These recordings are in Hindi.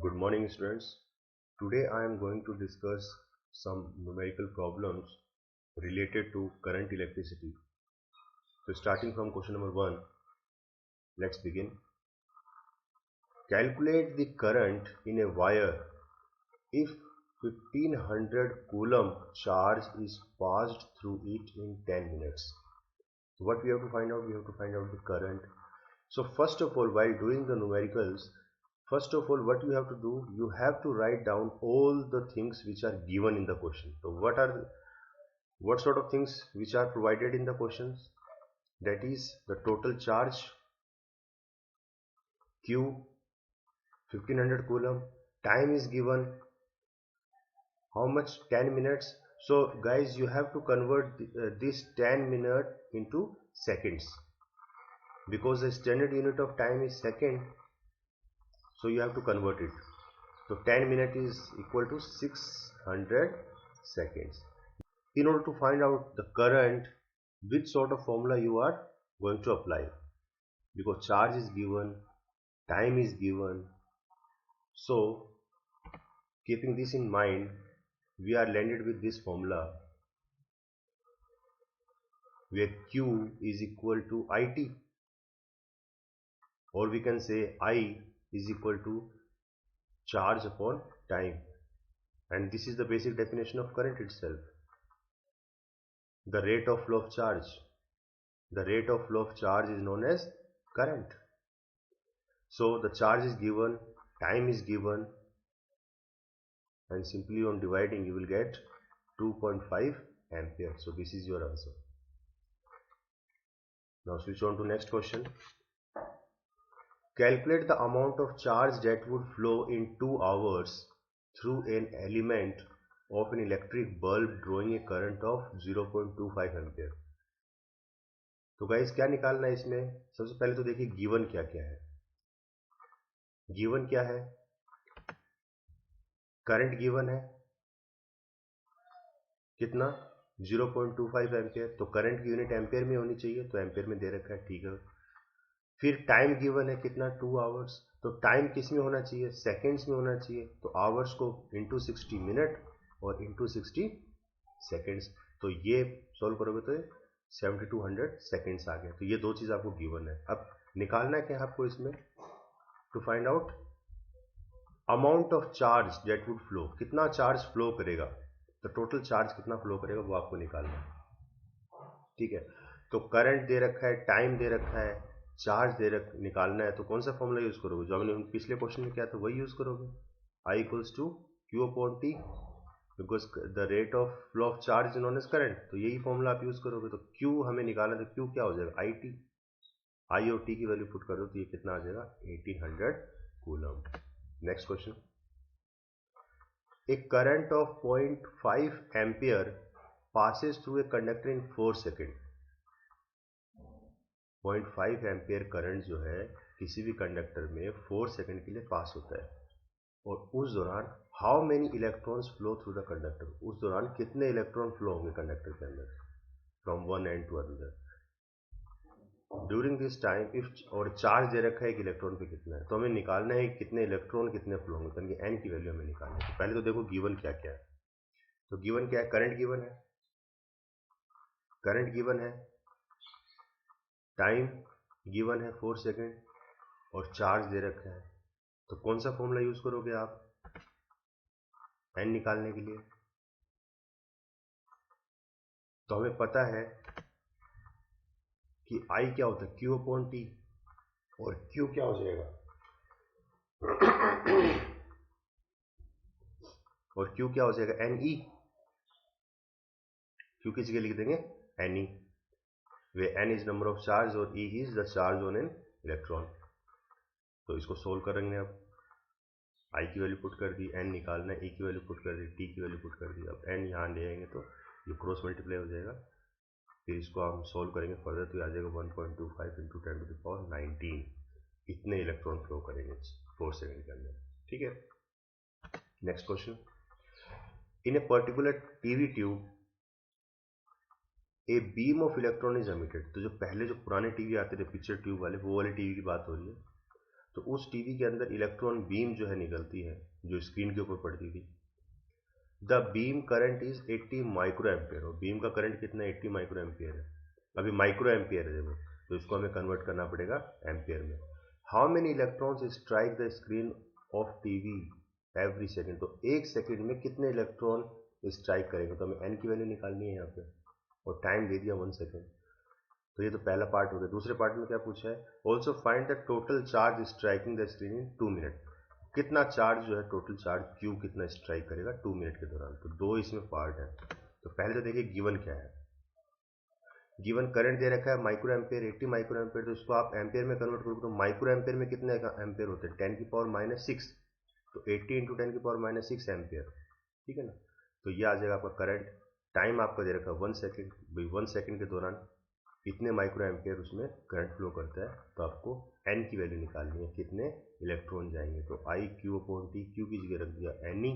Good morning, students. Today I am going to discuss some numerical problems related to current electricity. So starting from question number 1, let's begin. Calculate the current in a wire if 1500 coulomb charge is passed through it in 10 minutes. So what we have to find out? We have to find out the current. So first of all, while doing the numericals, first of all, what you have to do, you have to write down all the things which are given in the question. So what sort of things which are provided in the questions? That is the total charge Q, 1500 coulomb, time is given, how much, 10 minutes. So guys, you have to convert this 10 minute into seconds, because the standard unit of time is second, so you have to convert it. So 10 minute is equal to 600 seconds. In order to find out the current, which sort of formula you are going to apply, because charge is given, time is given. So keeping this in mind, we are landed with this formula where Q is equal to IT, or we can say I is equal to charge upon time, and this is the basic definition of current itself. The rate of flow of charge. The rate of flow of charge is known as current. So the charge is given, time is given, and simply on dividing you will get 2.5 ampere. So this is your answer. Now switch on to next question. Calculate the amount of charge that would flow in 2 hours through an element of an electric bulb drawing a current of 0.25 ampere. तो गाइस क्या निकालना है इसमें? सबसे पहले तो देखिए गिवन क्या क्या है. गिवन क्या है? करंट गिवन है कितना? 0.25 एम्पियर. तो करंट की यूनिट एम्पियर में होनी चाहिए, तो एम्पियर में दे रखा है, ठीक है. फिर टाइम गिवन है कितना? 2 आवर्स. तो टाइम किस में होना चाहिए? सेकेंड्स में होना चाहिए. तो आवर्स को इंटू 60 मिनट और इंटू 60 सेकेंड्स. तो ये सॉल्व करोगे तो 7200 सेकेंड्स आ गए. तो ये दो चीज आपको गिवन है. अब निकालना क्या है आपको इसमें? To find out amount of charge that would flow. कितना चार्ज फ्लो करेगा, तो टोटल चार्ज कितना फ्लो करेगा वो आपको निकालना है. ठीक है. तो करंट दे रखा है, टाइम दे रखा है, चार्ज निकालना है. तो कौन सा फॉर्मूला यूज करोगे? जो हमने पिछले क्वेश्चन में किया था वही यूज करोगे. I equals to Q upon T, because the rate of flow of charge is known as current. तो यही फॉर्मूला आप यूज करोगे. तो क्यू हमें निकालना है, तो क्यू क्या हो जाएगा? I T. आई और टी की वैल्यू पुट कर दो तो ये कितना आ जाएगा? 1800 coulomb. Next question. A current of 0.5 ampere passes through a conductor in 4 seconds. 0.5 ampere current जो है किसी भी कंडक्टर में 4 सेकंड के लिए पास होता है. और उस दौरान how many electrons flow through the conductor. उस दौरान कितने इलेक्ट्रॉन फ्लो होंगे कंडक्टर के अंदर from one end to other during this time if. और चार्ज दे रखा है एक इलेक्ट्रॉन पे कितना है, तो हमें निकालना है कितने इलेक्ट्रॉन कितने फ्लो होंगे. तो एन की वैल्यू हमें निकालनी है. तो पहले तो देखो गिवन क्या क्या है. तो गिवन क्या है? करंट गिवन है, करंट गिवन है, टाइम गिवन है 4 सेकंड, और चार्ज दे रखा है. तो कौन सा फॉर्मूला यूज करोगे आप एन निकालने के लिए? तो हमें पता है कि आई क्या होता है? Q upon T. और क्यू क्या हो जाएगा? और क्यू क्या हो जाएगा? N E. क्यू की जगह लिख देंगे N E, where N is number of charge और E is the charge on an electron. तो इसको सोल्व करेंगे. अब आई की वैल्यू पुट कर दी, एन निकालना है, ई की वैल्यू पुट कर दी, टी की वैल्यू पुट कर दी. अब एन यहाँ ले आएंगे तो ये क्रॉस मल्टीप्लाई हो जाएगा. फिर इसको हम सोल्व करेंगे फर्दर तो आ जाएगा 1.25 इंटू 10 टू द पावर 19. इतने इलेक्ट्रॉन फ्लो करेंगे 4 सेकंड के अंदर. ठीक है. Next question. In a particular TV tube a beam of electron is emitted. तो जो पहले जो पुराने टीवी आते थे पिक्चर ट्यूब वाले, वो वाले टीवी की बात हो रही है. तो उस टीवी के अंदर इलेक्ट्रॉन बीम जो है निकलती है, जो स्क्रीन के ऊपर पड़ती थी। The beam current is 80 micro ampere, और बीम का करंट कितना 80 माइक्रो एम्पियर है। अभी माइक्रो एम्पियर है देखो, तो इसको हमें कन्वर्ट करना पड़ेगा एम्पियर में। How many electrons strike the screen of TV every second, तो एक सेकेंड में कितने इलेक्ट्रॉन स्ट्राइक करेंगे, तो हमें एन की वैल्यू निकालनी है यहाँ पे, और टाइम दे दिया 1 सेकेंड। तो ये तो पहला पार्ट हो गया। दूसरे पार्ट में क्या पूछा है, also find the total charge striking the screen in 2 minute, कितना चार्ज जो है, टोटल चार्ज क्यू कितना स्ट्राइक करेगा 2 मिनट के दौरान। तो दो इसमें पार्ट है। तो पहले तो देखिए गिवन क्या है। गिवन करंट दे रखा है माइक्रो एम्पियर, 80 माइक्रो एम्पियर, तो इसको आप एम्पियर में कन्वर्ट करोगे तो माइक्रो एम्पियर में कितने एम्पियर होते हैं, 10 की पावर -6, तो 80 इंटू 10 की पावर -6 एम्पियर, ठीक है ना। तो ये आ जाएगा आपका करंट। टाइम आपका दे रखा है 1 सेकेंड, भाई 1 सेकेंड के दौरान कितने माइक्रो एम्पियर उसमें करंट फ्लो करता है, तो आपको एन की वैल्यू निकालनी है, कितने इलेक्ट्रॉन जाएंगे। तो I Q upon T, Q की जगह रख दिया एन ई,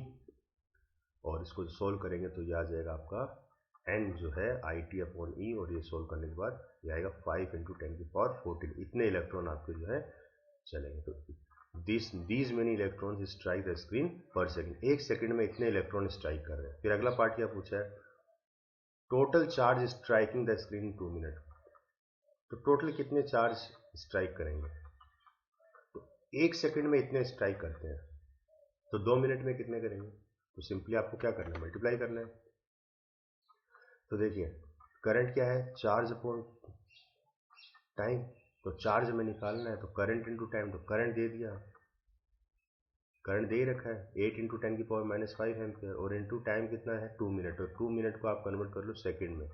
और इसको सोल्व करेंगे तो ये आ जाएगा आपका एन जो है आई टी अपॉन ई, और ये सोल्व करने के बाद ये आएगा 5 इंटू 10 की पावर 14, इतने इलेक्ट्रॉन आपके जो है चलेंगे। तो these many electron strike the screen पर सेकेंड, एक सेकेंड में इतने इलेक्ट्रॉन स्ट्राइक कर रहे हैं। फिर अगला पार्ट क्या पूछा है, total charge striking the screen in 2 minute, तो टोटल कितने चार्ज स्ट्राइक करेंगे, तो एक सेकंड में इतने स्ट्राइक करते हैं, तो 2 मिनट में कितने करेंगे। तो सिंपली आपको क्या करना है, मल्टीप्लाई करना है। तो देखिए करंट क्या है, चार्ज अपॉन टाइम, तो चार्ज में निकालना है तो करंट इंटू टाइम, तो करंट दे दिया, करंट दे ही रखा है 8 इंटू 10 की पावर -5 एम्पियर, और इंटू टाइम कितना है 2 मिनट, और 2 मिनट को आप कन्वर्ट कर लो सेकेंड में,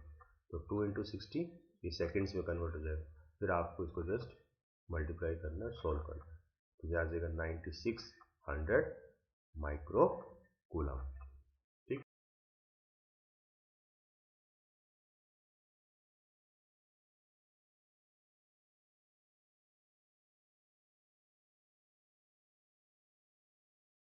तो 2 इंटू 60 ये सेकेंड्स में कन्वर्ट हो जाएगा। फिर आपको इसको जस्ट मल्टीप्लाई करना है, सॉल्व करना है, तो आ जाएगा 9600 माइक्रो कूलम।